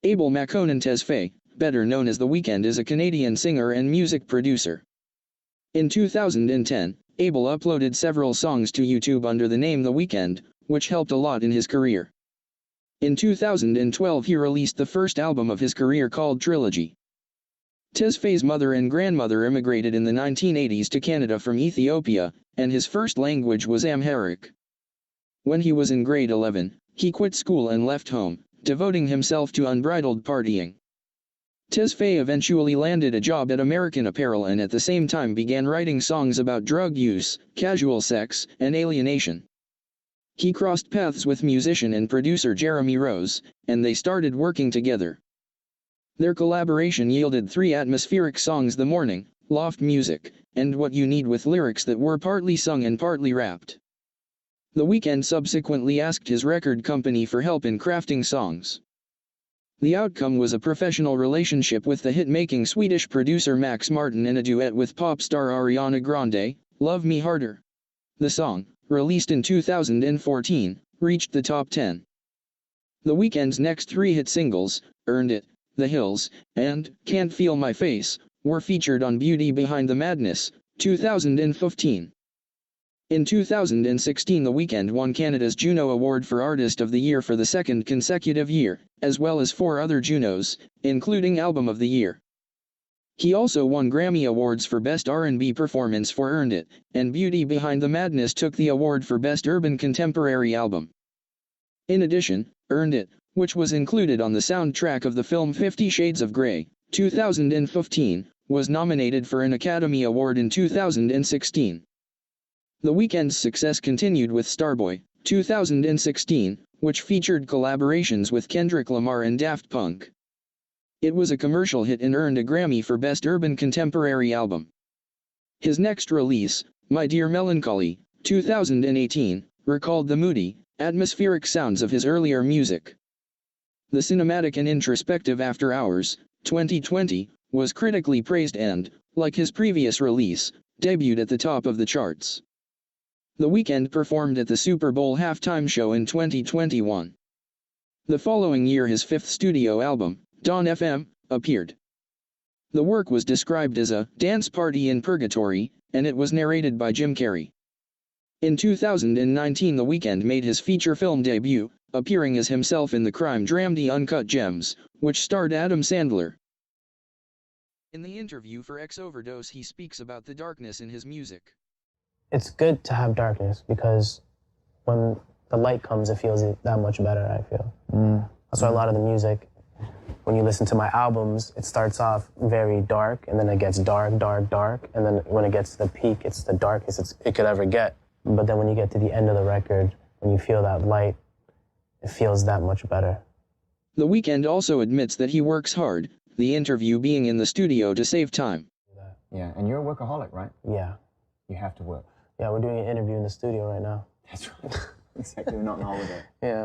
Abel Tesfaye, better known as The Weeknd, is a Canadian singer and music producer. In 2010, Abel uploaded several songs to YouTube under the name The Weeknd, which helped a lot in his career. In 2012 he released the first album of his career called Trilogy. Tesfaye's mother and grandmother immigrated in the 1980s to Canada from Ethiopia, and his first language was Amharic. When he was in grade 11, he quit school and left home, devoting himself to unbridled partying. Tesfaye eventually landed a job at American Apparel and at the same time began writing songs about drug use, casual sex, and alienation. He crossed paths with musician and producer Jeremy Rose, and they started working together. Their collaboration yielded 3 atmospheric songs: The Morning, Loft Music, and What You Need, with lyrics that were partly sung and partly rapped. The Weeknd subsequently asked his record company for help in crafting songs. The outcome was a professional relationship with the hit-making Swedish producer Max Martin and a duet with pop star Ariana Grande, Love Me Harder. The song, released in 2014, reached the top 10. The Weeknd's next 3 hit singles, Earned It, The Hills, and Can't Feel My Face, were featured on Beauty Behind the Madness, 2015. In 2016 The Weeknd won Canada's Juno Award for Artist of the Year for the 2nd consecutive year, as well as 4 other Junos, including Album of the Year. He also won Grammy Awards for Best R&B Performance for Earned It, and Beauty Behind the Madness took the award for Best Urban Contemporary Album. In addition, Earned It, which was included on the soundtrack of the film 50 Shades of Grey, 2015, was nominated for an Academy Award in 2016. The Weeknd's success continued with Starboy, 2016, which featured collaborations with Kendrick Lamar and Daft Punk. It was a commercial hit and earned a Grammy for Best Urban Contemporary Album. His next release, My Dear Melancholy, 2018, recalled the moody, atmospheric sounds of his earlier music. The cinematic and introspective After Hours, 2020, was critically praised and, like his previous release, debuted at the top of the charts. The Weeknd performed at the Super Bowl halftime show in 2021. The following year his 5th studio album, dawnfm, appeared. The work was described as a dance party in purgatory, and it was narrated by Jim Carrey. In 2019 The Weeknd made his feature film debut, appearing as himself in the crime dramedy Uncut Gems, which starred Adam Sandler. In the interview for X Overdose he speaks about the darkness in his music. It's good to have darkness because when the light comes, it feels that much better, I feel. That's why a lot of the music, when you listen to my albums, it starts off very dark, and then it gets dark, dark, dark, and then when it gets to the peak, it's the darkest it could ever get. But then when you get to the end of the record, when you feel that light, it feels that much better. The Weeknd also admits that he works hard, the interview being in the studio to save time. Yeah, and you're a workaholic, right? Yeah. You have to work. Yeah, we're doing an interview in the studio right now. That's right. Exactly, we're not on holiday. Yeah.